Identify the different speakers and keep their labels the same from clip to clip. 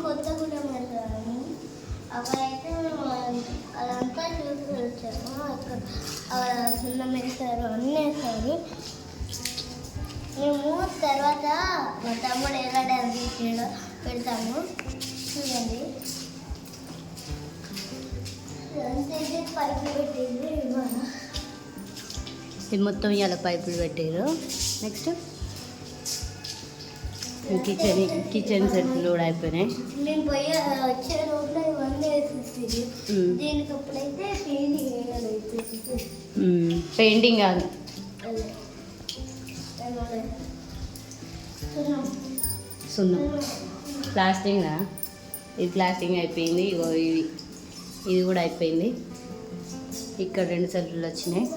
Speaker 1: కొత్తగూడెం వెళ్తాము. అక్కడైతే అదంతా చూసి వచ్చాము. అక్కడ సున్నం వేస్తారు, అన్నీ వేస్తారు. మేము తర్వాత మా తమ్ముడు ఎలా డ్యాన్స్ చేసాడో పెడతాము, చూడండి. పైపులు పెట్టింది
Speaker 2: ఇది మొత్తం ఇవాళ పైపులు పెట్టారు. నెక్స్ట్ కిచెన్ సెట్లు కూడా అయిపోయినాయి.
Speaker 1: నేను పోయి వచ్చే రోడ్లో ఇవన్నీ వేసేసి దీనికి అప్పుడైతే పెయింటింగ్ వేయాలి.
Speaker 2: పెయింటింగ్ కాదు, సున్నం ప్లాస్టింగ్. ఇది ప్లాస్టింగ్ అయిపోయింది. ఇది కూడా అయిపోయింది. ఇక్కడ 2 సెల్ఫ్లు వచ్చినాయి.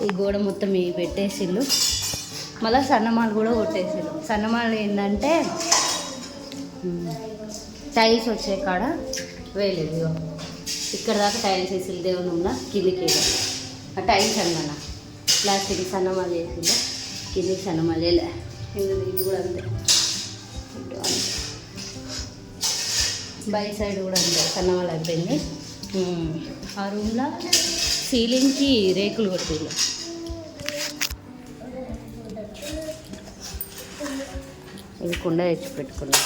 Speaker 2: ఈ గోడ మొత్తం ఇవి పెట్టేసిళ్ళు. మళ్ళీ సన్నమాలు కూడా కొట్టేసిళ్ళు. సన్నమాలు ఏంటంటే టైల్స్ వచ్చే కాడ వేయలేదు. ఇక్కడ దాకా టైల్స్ వేసిళ్ళు. దేవుని ఉన్న కిందికి ఆ టైల్స్ అన్నమాట. ప్లాస్టిక్ సన్నమాలు వేసిళ్ళు, కిందికి సన్నమాలు వేయలే. ఇటు కూడా అంతే, బయట సైడ్ కూడా అంతే సన్నమాలు అయిపోయింది. ఆ రూమ్లో సీలింగ్కి రేకులు కొట్టిళ్ళు. ఇది కుండ తెచ్చి పెట్టుకున్నాం.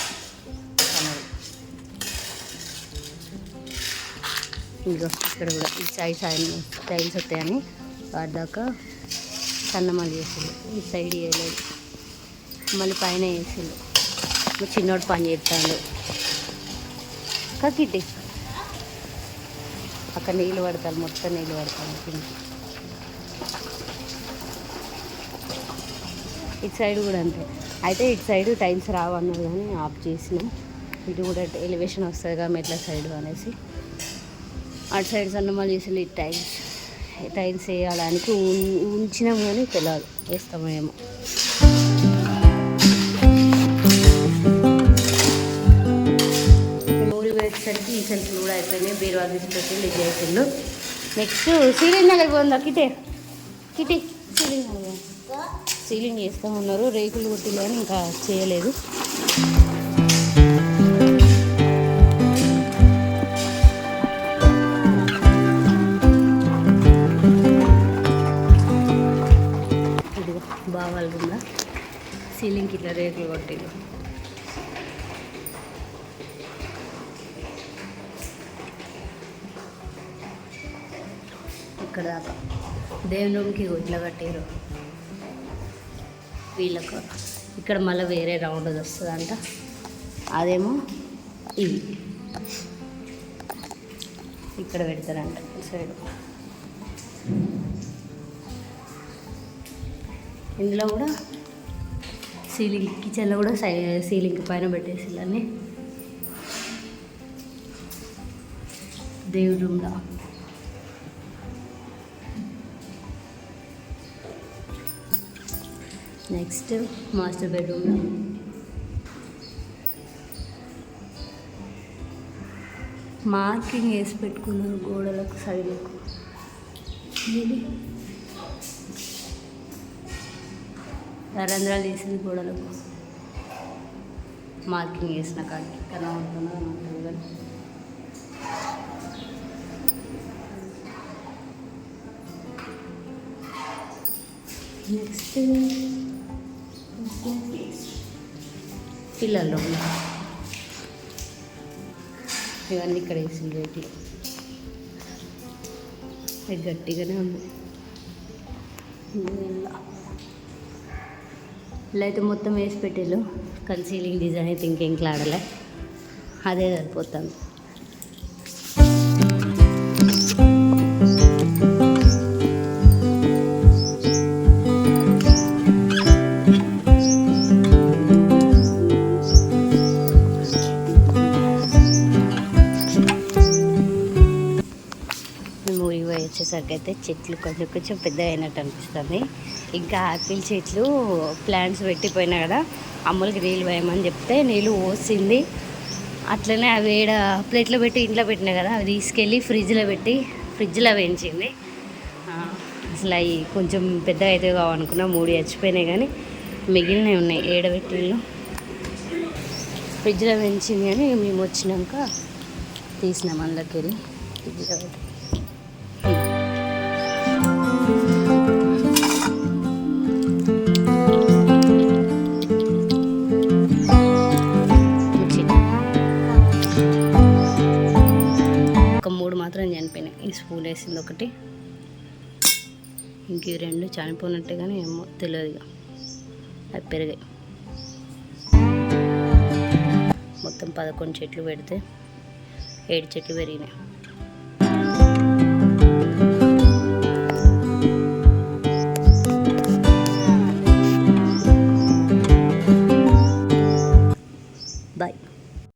Speaker 2: ఇదిగో ఇక్కడ కూడా ఈ సైడ్ టైల్స్ వస్తాయని వాటి దాకా సన్నమాలు చేసిండు. ఈ సైడ్ వేయలేదు, మళ్ళీ పైన వేసిండు. చిన్నోడు పని చేస్తాడు. కక్కిటి అక్కడ నీళ్ళు పడతారు, మొత్తం నీళ్ళు పడతాను కిందకి. ఇటు సైడ్ కూడా అంతే. అయితే ఇటు సైడ్ టైల్స్ రావన్నారు కానీ ఆఫ్ చేసినాం. ఇటు కూడా ఎలివేషన్ వస్తుంది కదా మెట్ల సైడ్ అనేసి అటు సైడ్ సన్నమాలు చేసి ఇటు టైల్స్ వేయడానికి ఉంచినాం కానీ తెలియదు వేస్తామేమో. సరికి ఈ సెల్ఫ్లు కూడా అయిపోయినాయి. బీరువా తీసుకొచ్చి లిగ్ చేసిండు. నెక్స్ట్ సీలింగ్ దగ్గర పోందా కిటే సీలింగ్ చేస్తూ ఉన్నారు. రేకులు కొట్టిలో ఇంకా చేయలేదు. ఇది బావాల రూమ్లో సీలింగ్కి ఇట్లా రేకులు కొట్టిలు. ఇక్కడ దాకా దేవుని రూమ్కి ఇట్లా కట్టారు వీళ్ళకు. ఇక్కడ మళ్ళీ వేరే రౌండ్ వస్తుందంట. అదేమో ఇవి ఇక్కడ పెడతారంట సైడ్. ఇందులో కూడా సీలింగ్ కిచెన్లో కూడా సీలింగ్ పైన పెట్టేసిల్లని. దేవుడి రూమ్లో నెక్స్ట్ మాస్టర్ బెడ్రూమ్లో మార్కింగ్ వేసి పెట్టుకున్నారు గోడలకు సైడ్లకు. రంధ్రాలు వేసింది గోడలకు మార్కింగ్ వేసిన కాడికి కనబడుతున్నారు కానీ నెక్స్ట్ పిల్లల్లో ఇవన్నీ ఇక్కడ వేసి రేట్లు గట్టిగానే ఉంది. ఇలా అయితే మొత్తం వేసి పెట్టేళ్ళు. కానీ సీలింగ్ డిజైన్ అయితే ఇంకేం క్లాడలే, అదే సరిపోతుంది. వచ్చేసరికి అయితే చెట్లు కొంచెం పెద్దగా అయినట్టు అనిపిస్తుంది. ఇంకా ఆపిల్ చెట్లు ప్లాంట్స్ పెట్టిపోయినా కదా, అమ్మలకి నీళ్ళు వేయమని చెప్తే నీళ్ళు పోసింది. అట్లనే అవి ఏడ ప్లేట్లో పెట్టి ఇంట్లో పెట్టినా కదా, అవి తీసుకెళ్ళి ఫ్రిడ్జ్లో వేయించింది. అసలు అవి కొంచెం పెద్దగా అయితే కావనుకున్నా 3 చచ్చిపోయినాయి, కానీ మిగిలినవి ఉన్నాయి. ఏడబెట్టిళ్ళు ఫ్రిడ్జ్లో పెంచింది కానీ మేము వచ్చినాక తీసినాం అందులోకి వెళ్ళి ఫ్రిడ్జ్లో పెట్టి. ఒక 3 మాత్రం చనిపోయినాయి. ఈ స్పూన్ వేసింది ఒకటి, ఇంక ఈ 2 చనిపోయినట్టే కానీ ఏమో తెలియదు. ఇక అది పెరిగాయి. మొత్తం 11 చెట్లు పెడితే 7 చెట్లు పెరిగినాయి.